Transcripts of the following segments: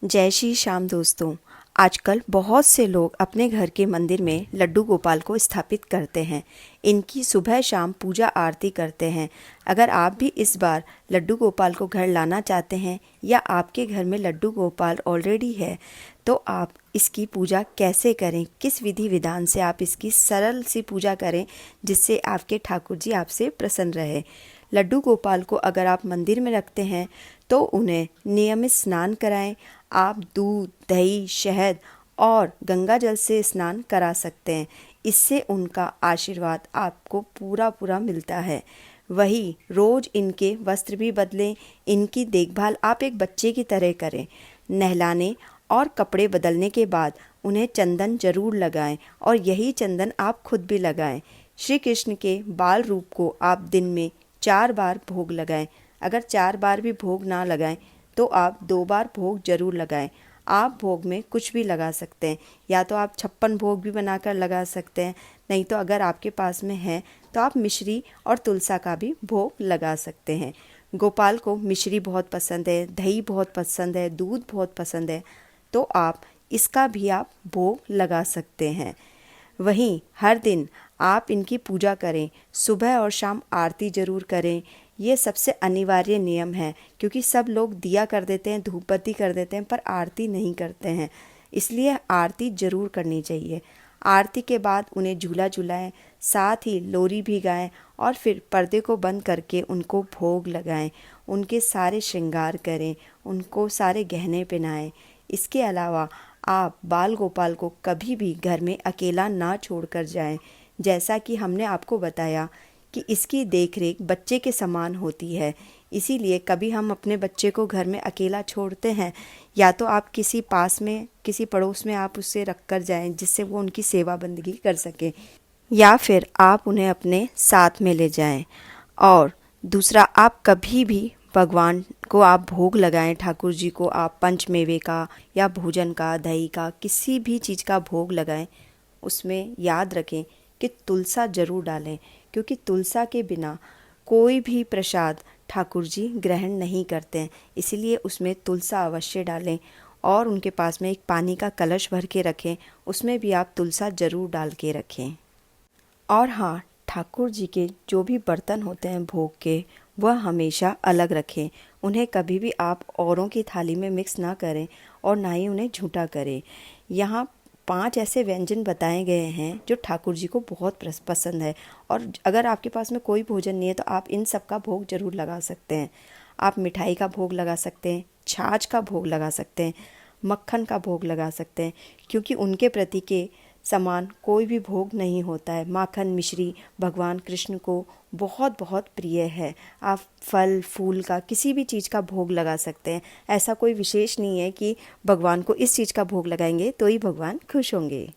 जय श्री श्याम दोस्तों। आजकल बहुत से लोग अपने घर के मंदिर में लड्डू गोपाल को स्थापित करते हैं। इनकी सुबह शाम पूजा आरती करते हैं। अगर आप भी इस बार लड्डू गोपाल को घर लाना चाहते हैं या आपके घर में लड्डू गोपाल ऑलरेडी है, तो आप इसकी पूजा कैसे करें, किस विधि विधान से आप इसकी सरल सी पूजा करें जिससे आपके ठाकुर जी आपसे प्रसन्न रहे। लड्डू गोपाल को अगर आप मंदिर में रखते हैं तो उन्हें नियमित स्नान कराएं। आप दूध, दही, शहद और गंगा जल से स्नान करा सकते हैं। इससे उनका आशीर्वाद आपको पूरा मिलता है। वही रोज़ इनके वस्त्र भी बदलें। इनकी देखभाल आप एक बच्चे की तरह करें। नहलाने और कपड़े बदलने के बाद उन्हें चंदन जरूर लगाएं और यही चंदन आप खुद भी लगाएं। श्री कृष्ण के बाल रूप को आप दिन में 4 बार भोग लगाएं। अगर 4 बार भी भोग ना लगाएं तो आप 2 बार भोग जरूर लगाएं। आप भोग में कुछ भी लगा सकते हैं, या तो आप 56 भोग भी बनाकर लगा सकते हैं, नहीं तो अगर आपके पास में है तो आप मिश्री और तुलसा का भी भोग लगा सकते हैं। गोपाल को मिश्री बहुत पसंद है, दही बहुत पसंद है, दूध बहुत पसंद है, तो आप इसका भी आप भोग लगा सकते हैं। वहीं हर दिन आप इनकी पूजा करें, सुबह और शाम आरती जरूर करें। ये सबसे अनिवार्य नियम है, क्योंकि सब लोग दिया कर देते हैं, धूप बत्ती कर देते हैं, पर आरती नहीं करते हैं। इसलिए आरती जरूर करनी चाहिए। आरती के बाद उन्हें झूला झुलाएं, साथ ही लोरी भी गाएं और फिर पर्दे को बंद करके उनको भोग लगाएं। उनके सारे श्रृंगार करें, उनको सारे गहने पहनाएं। इसके अलावा आप बाल गोपाल को कभी भी घर में अकेला ना छोड़कर जाएं। जैसा कि हमने आपको बताया कि इसकी देखरेख बच्चे के समान होती है, इसीलिए कभी हम अपने बच्चे को घर में अकेला छोड़ते हैं, या तो आप किसी पास में, किसी पड़ोस में आप उससे रख कर जाएं जिससे वो उनकी सेवा बंदगी कर सके, या फिर आप उन्हें अपने साथ में ले जाएं। और दूसरा, आप कभी भी भगवान को आप भोग लगाएं। ठाकुर जी को आप पंचमेवे का या भोजन का, दही का, किसी भी चीज़ का भोग लगाएं। उसमें याद रखें कि तुलसा जरूर डालें, क्योंकि तुलसा के बिना कोई भी प्रसाद ठाकुर जी ग्रहण नहीं करते हैं। इसीलिए उसमें तुलसा अवश्य डालें और उनके पास में एक पानी का कलश भर के रखें, उसमें भी आप तुलसा जरूर डाल के रखें। और हाँ, ठाकुर जी के जो भी बर्तन होते हैं भोग के, वह हमेशा अलग रखें। उन्हें कभी भी आप औरों की थाली में मिक्स ना करें और ना ही उन्हें झूठा करें। यहाँ 5 ऐसे व्यंजन बताए गए हैं जो ठाकुर जी को बहुत पसंद है, और अगर आपके पास में कोई भोजन नहीं है तो आप इन सब का भोग जरूर लगा सकते हैं। आप मिठाई का भोग लगा सकते हैं, छाछ का भोग लगा सकते हैं, मक्खन का भोग लगा सकते हैं, क्योंकि उनके प्रति के समान कोई भी भोग नहीं होता है। माखन मिश्री भगवान कृष्ण को बहुत प्रिय है। आप फल फूल का, किसी भी चीज़ का भोग लगा सकते हैं। ऐसा कोई विशेष नहीं है कि भगवान को इस चीज़ का भोग लगाएंगे तो ही भगवान खुश होंगे।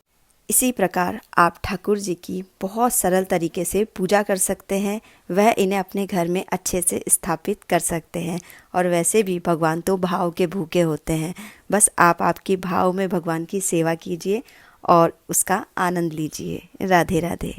इसी प्रकार आप ठाकुर जी की बहुत सरल तरीके से पूजा कर सकते हैं। वह इन्हें अपने घर में अच्छे से स्थापित कर सकते हैं। और वैसे भी भगवान तो भाव के भूखे होते हैं। बस आप आपकी भाव में भगवान की सेवा कीजिए और उसका आनंद लीजिए। राधे राधे।